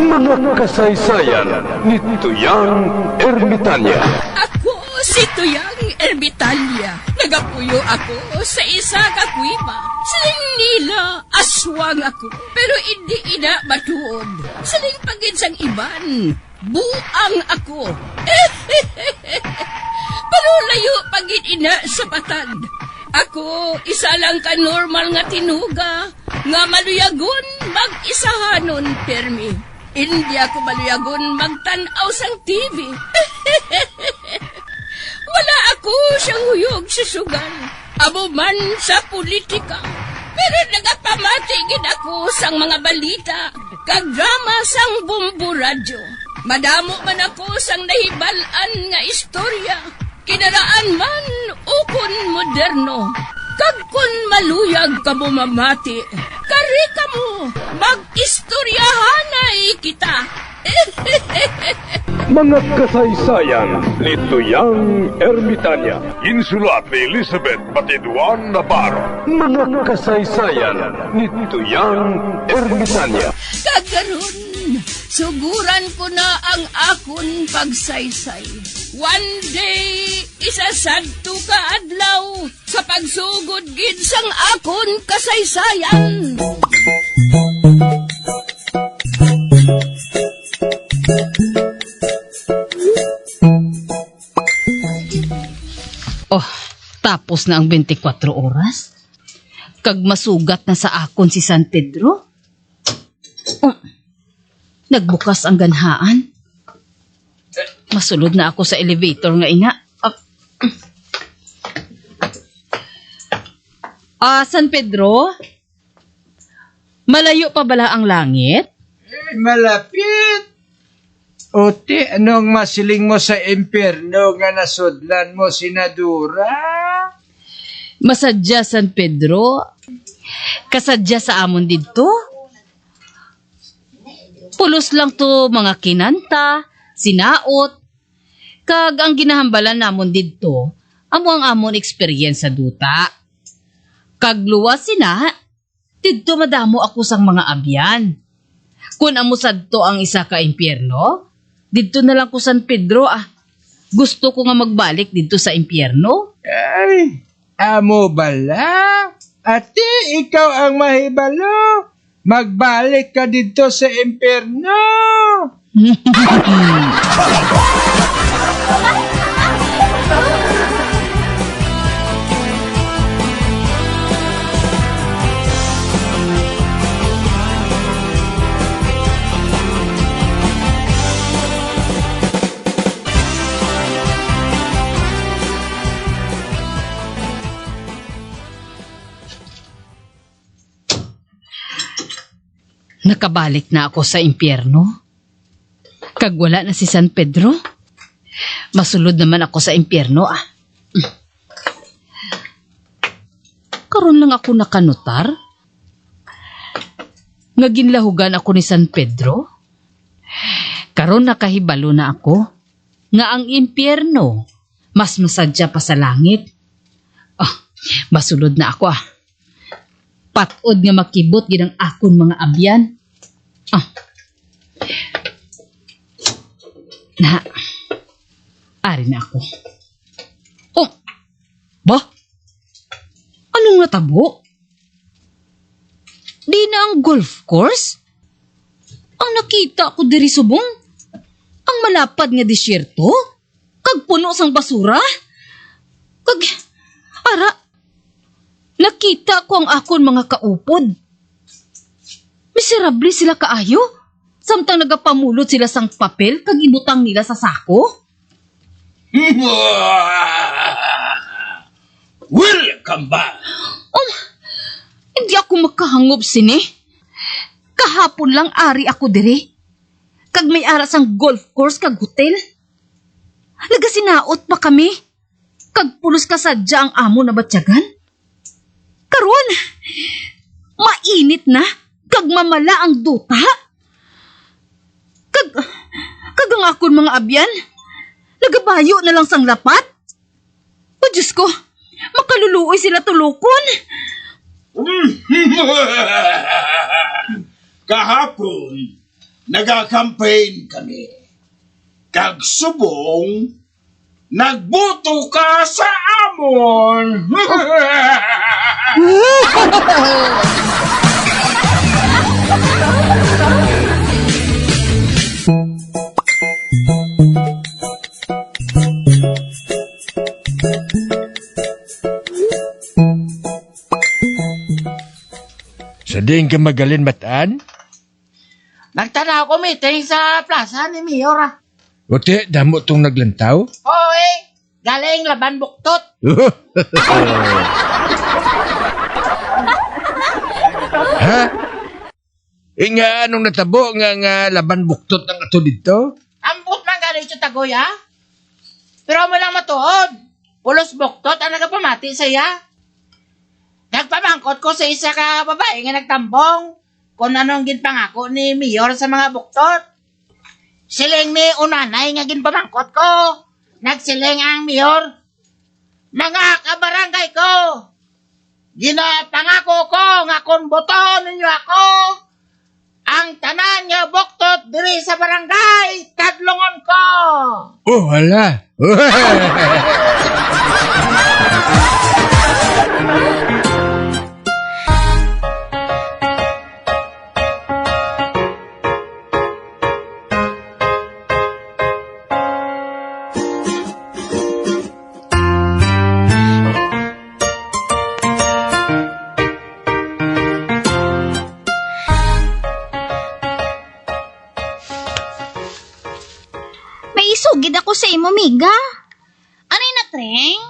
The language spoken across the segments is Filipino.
Mga kasaysayan ni Tuyang Ermitanya. Ako si Tuyang Ermitanya. Nagapuyo ako sa isa ka kuiba. Siling nila, aswang ako. Pero hindi ina matuod. Siling paginsang iban, buang ako. Pero layo pagin ina sa patad. Ako, isa lang ka normal nga tinuga, nga maluyagon mag-isahanon, permi. Hindi ako maluyagon magtanaw sang TV. Wala ako siyang huyog sa sugal, abo man sa politika. Pero nagapamatagin ako sang mga balita, kag drama sang bumbu radyo. Madamo man ako sang nahibalan nga istorya, kinaraan man ukon moderno. Kag kun maluyag ka mo mamati, kari ka mo, mag-istoryahanay kita. Mga kasaysayan ni Tuyang Ermitanya. Insulat ni Elizabeth Batiduan Navarro. Mga kasaysayan ni Tuyang Ermitanya. Kagaron, suguran ko na ang akon pagsaysay. One day, isasadto ka adlaw sa pagsugod gid sang akon kasaysayan. Oh, tapos na ang 24 oras? Kag masugat na sa akon si San Pedro? Oh, nagbukas ang ganhaan. Masulod na ako sa elevator nga ina. San Pedro? Malayo pa bala ang langit? Malapit. Ote, anong masiling mo sa impyerno nga nasudlan mo, Senadora? Masadya, San Pedro? Kasadya sa amon dito? Pulos lang to mga kinanta, sinaot, kag ang ginahambalan namon dito, amo ang amon experience sa duta. Kag luwas sina, dito madamo ako sang mga abyan. Kung amo sadto ang isa ka impyerno, dito na lang ko San Pedro Gusto ko nga magbalik dito sa impyerno. Ay, amo bala? Ate, ikaw ang mahibalo. Magbalik ka dito sa impyerno. Nakabalik na ako sa impyerno. Kag wala na si San Pedro. Masulod naman ako sa impyerno Karon lang ako nakanutar. Nga ginlahugan ako ni San Pedro. Karon nakahibalo na ako. Nga ang impyerno mas masadya pa sa langit. Masulod na ako Patod nga makibot ginang akon mga abyan. Ari na ako. Ba? Anong natabo? Di na ang golf course? Ang nakita ko diri subong? Ang malapad nga disyerto? Kag puno sang basura? Kag, nakita ko ang akon mga kaupod. Miserable sila kaayo. Samtang nagapamulot sila sang papel kag ibutang nila sa sako. Welcome back. Hindi ako makahangob sini. Kahapon lang ari ako diri. Kag may aras ang golf course kag hotel. Nagasinaot pa kami. Kag pulos kasadya ang amo na batyagan. Karon, mainit na, kag mamala ang duta. Kag ang akon mga abyan, nagabayo na lang sang lapat. O Diyos ko, makaluluoy sila tulukon. Kahapon, nagakampaign kami. Kag subong, nagbuto ka sa amon. Sa din ka magalin mataan? Nagtanaw ko meeting sa plaza ni Mayor ah. Ote, damo tong naglantaw? Hoy, galing laban buktot. Ha? Nga anong natabo nga laban buktot ng ato dito? Ambot man galing sa tagoy ah. Pero mo lang matuod. Pulos buktot ang nagapamati saya. Nagpamangkot ko sa isa ka babae nga nagtambong kung anong ginpangako ni Mayor sa mga buktot. Siling ni unanay nga ginpamangkot ko. Nagsiling ang Mayor. Mga kabarangay ko, ginapangako ko nga kung boto ninyo ako, ang tanan nga buktot diri sa barangay, tadlungon ko. Oh, hala. May isugid ako sa imo, miga. Anay na, Treng?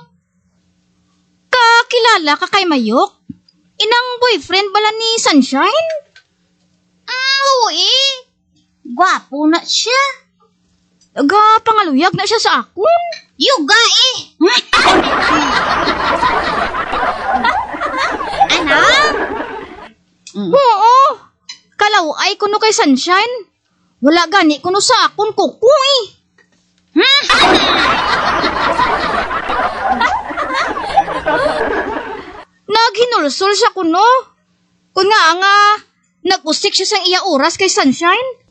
Kakilala ka kay Mayok? Inang boyfriend bala ni Sunshine? Oo Gwapo na siya. Pangaluyag na siya sa akon. Yuga Anak? Oo. Kalaway kuno kay Sunshine. Wala gani kuno sa akon kukoy. Naghinulsol siya kuno. Kung nga nag-usik siya sang iya oras kay Sunshine.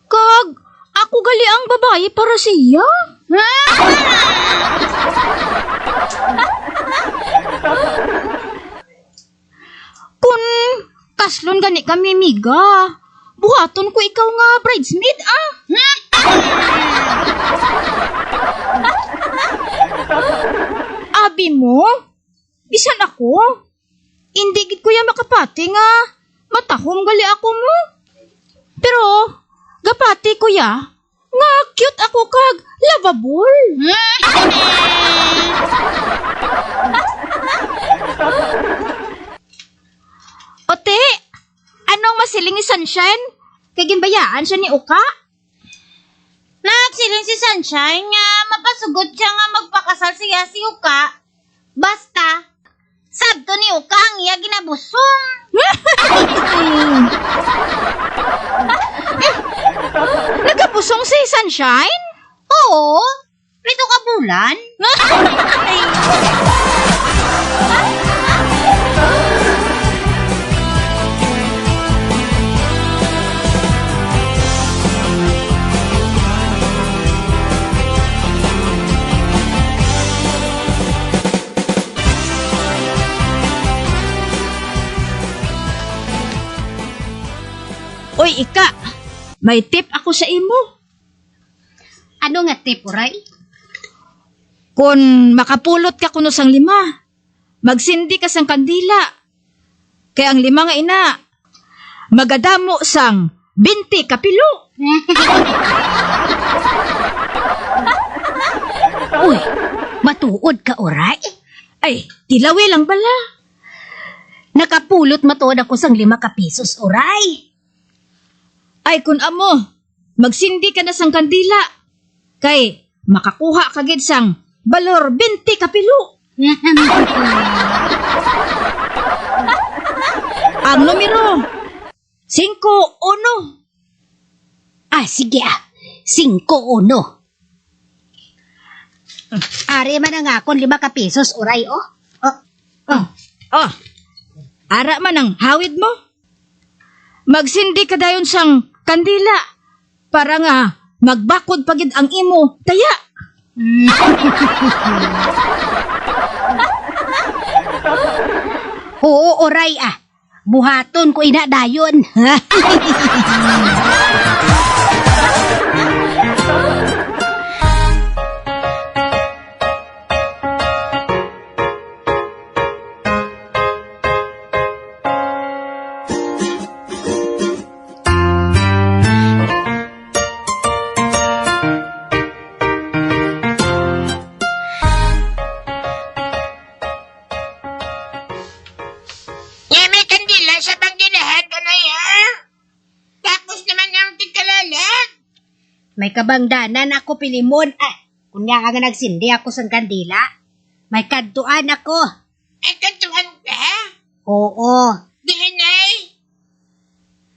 Kag, ako gali ang babae para siya. Kung kaslon gani kami, miga, buhaton ko ikaw nga bridesmaid, Abi mo? Bisan ako? Hindi gid ko ya makapati nga matahom gali ako mo. Pero, gapati ko ya nga cute ako kag lovable. Ote, anong masiling ni Sunshine? Kay ginbayaan siya ni Uka? Nagsiling si Sunshine nga mapasugod siya nga magpakasal siya si Uka. Basta, sabto ni Uka ang iya ginabusong. Nagabusong si Sunshine? Oo. Rito ka bulan? Oy, Ika, may tip ako sa imo. Ano nga tip, Uray? Kung makapulot ka kuno sang 5, magsindi ka sang kandila. Kaya ang 5 nga ina, magadamo sang 20 kapilo. Uy, matuod ka, Uray? Ay, tilawi lang bala. Nakapulot matuod ako sang 5 kapisos, Uray. Ay, kun amo, magsindi ka na sang kandila. Kay, makakuha ka gid sang balor 20 kapilo. Ang numero, 5-1. Sige 5-1. Ari man ang akon 5 kapisos, Uray, Ara man ang hawid mo. Magsindi ka dayon sang kandila. Para nga, magbakod pagid ang imo. Taya. Oo, oray ah. Buhaton ko ina dayon. Nga may kandila sa pagdinahan ka na ya. Tapos naman ang tigkalalag. May kabangdanan ako pilimon. Kunya nga nagsindi ako sa kandila. May kadtuan ako. Ay, kantuhan ka? Oo. Diin ay.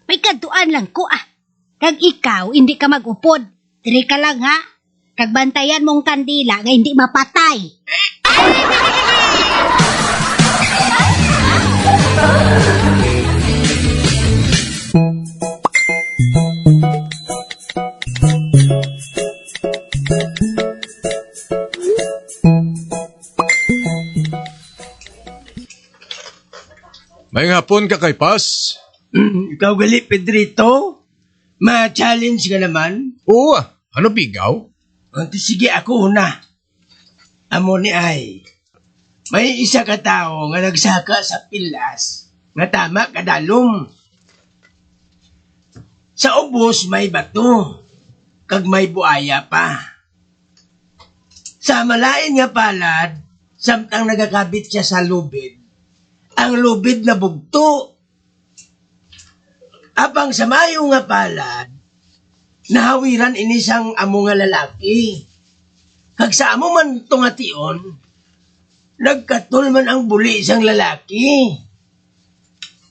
May kadtuan lang ko Kag ikaw, hindi ka mag-upod. Diri ka lang ha. Kag bantayan mong kandila nga hindi mapatay. May hapon ka kay Pas? Ikaw gali, Pedrito? Ma-challenge ka naman? Oo, ano bigaw? Sige, ako una. Amo ni ay. May isa ka tao nga nagsaka sa pilas nga tama kadalom. Sa ubos may bato, kag may buaya pa. Sa malain nga palad, samtang nagakabit siya sa lubid, ang lubid na bugto. Apang sa mayo nga palad, nahawiran inisang amo nga lalaki. Kag sa amo man tungation, nagkatul man ang buli isang lalaki.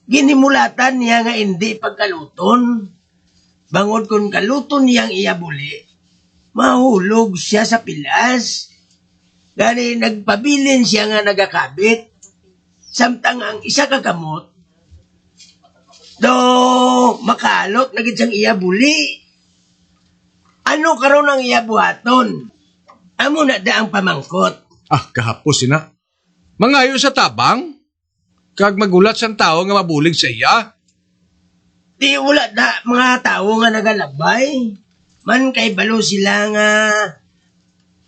Ginimulatan niya nga hindi pagkaluton. Bangod kung kaluton niyang iya buli, mahulog siya sa pilas. Gani nagpabilin siya nga nagakabit. Samtang ang isa kagamot, do makalot na gid siyang iya buli. Ano karon ang iya buhaton? Amo na da ang pamangkot. Kahapos na. Mangayo sa tabang? Kag magulat sa tao nga mabulig sa iya? Di wala da mga tao nga nagalabay. Man kay balo sila nga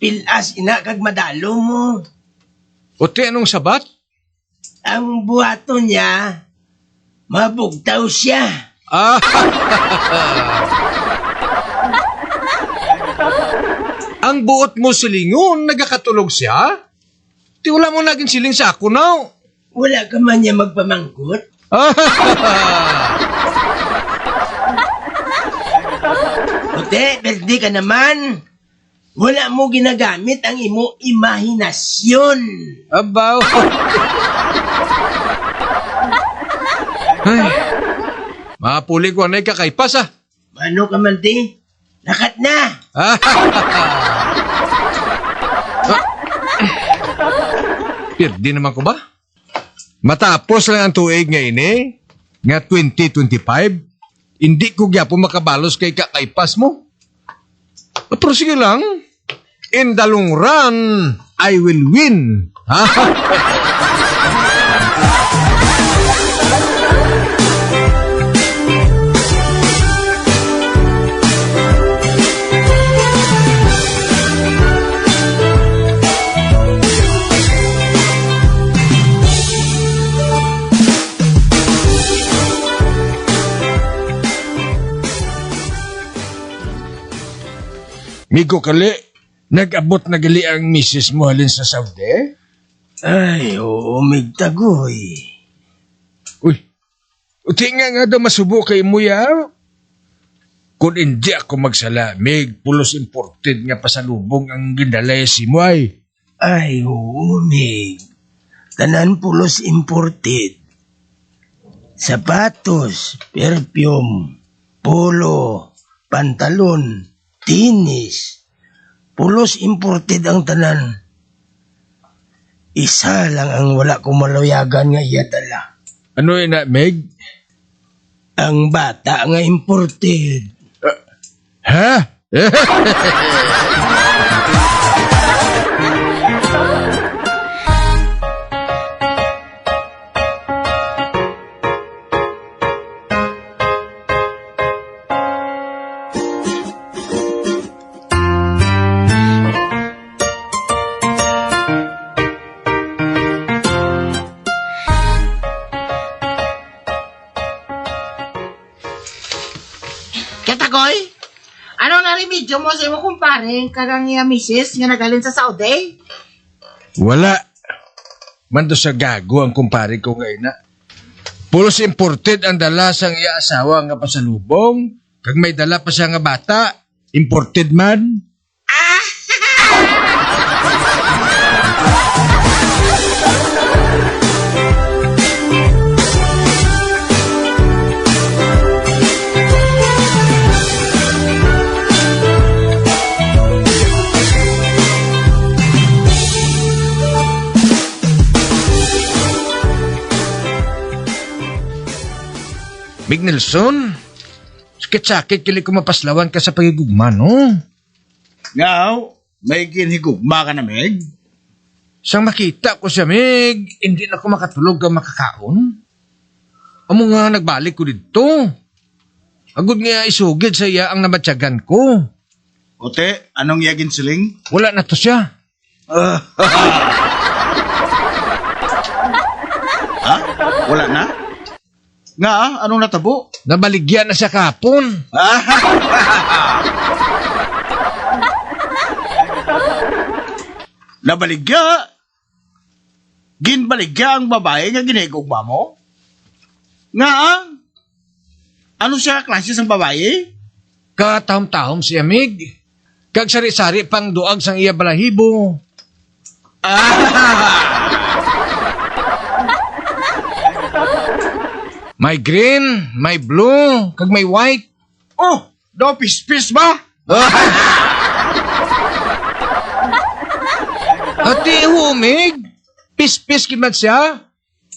pilas ina kag madalo mo. Ote anong sabat? Ang buhaton niya, mabugtaw siya. Ang buot mo silingon, nagakatulog siya? Ti wala mo naging siling sa ako now. Wala ka man niya magpamangkot. Ote, berdi ka naman. Wala mo ginagamit ang imo imahinasyon. Abaw. Ay, mapuli ko anay kakaypas Ano ka man di? Lakat na. Pirdi naman ko ba? Matapos lang ang tuig nga ini, nga 2025, hindi ko gyapo makabalos kay kakaypas mo. Pero sige lang, in the long run, I will win. Migo kali, nag-abot na gali ang misis mo halin sa Saudi? Ay, oo, migtagoy. Uy, uti nga daw masubo kay mo ya. Kung hindi ako magsalamig, pulos imported nga pasalubong ang gindalay si mo ay. Ay, oo, mig. Tanan pulos imported. Sapatos, perfume, polo, pantalon, tinis. Pulos imported ang tanan. Isa lang ang wala ko maluyagan nga iya dala. Ano na, Meg? Ang bata nga imported. Ha? Katagoy, anong narimedyo mo sa imo kumparing kagang iya misis nga nagalin sa Saudi? Wala. Mando sa gago ang kumpare ko ngayon na. Pulos imported ang dala sang iya asawa nga pasalubong. Kag may dala pa siya nga bata. Imported man. Big Nelson, sakit-sakit kili ko mapaslawan ka sa pagigugma, no? Ngaw, may ginhigugma ka na, Meg? Sang makita ko siya, Meg, hindi na ko makatulog ka makakaon. Amo nga nagbalik ko dito. Agud nga isugid sa iya ang namatyagan ko. Ote, anong yagin siling? Wala na to siya. Ha? Wala na? Nga, anong natabo? Nabaligyan na siya kapon. Nabaligya? Ginbaligya ang babae nga ginigugma mo? Nga, ano siya klase ng babae? Katahom-tahom siya, Meg. Kag sari-sari pang duag sang iya balahibo. May green, may blue, kag may white. Oh, do pis-pis ba? Ati humig. Pis-pis kimat siya.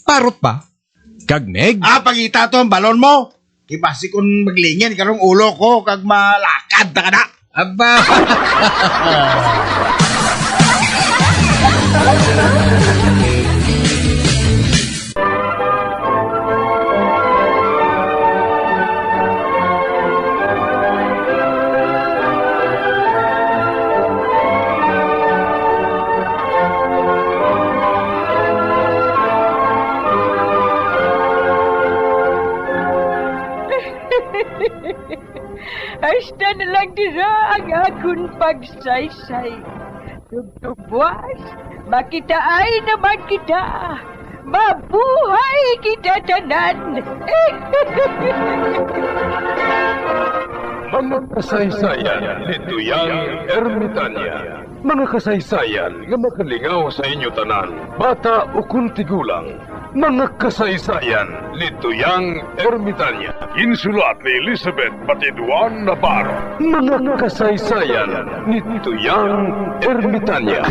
Parot pa. Kag Meg. Pagita to ang balon mo. Kibasi kung maglingin karong ulo ko kag malakad na ka na. Aba. Hasta na lang dira ang akong pagsaysay. Tugtugwas, makitaay naman kita. Mabuhay kita tanan. Mga kasaysayan ni Tuyang Ermitanya. Mga kasaysayan nga makalingaw sa inyo tanan, bata o kuntigulang. Mga kasaysayan ni Tuyang Ermitanya. Insulat ni Elizabeth Batiduan Navarro. Mga kasaysayan ni Tuyang Ermitanya.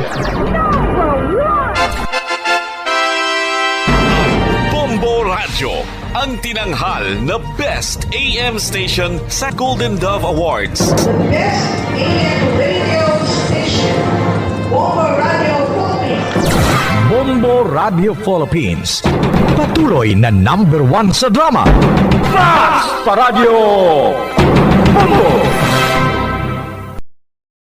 Bombo Radio, ang tinanghal na Best AM Station sa Golden Dove Awards. Best AM radio station, Bombo Radio Philippines. Bombo Radio Philippines. Patuloy na #1 sa drama. Fast Paradyo! Bombo!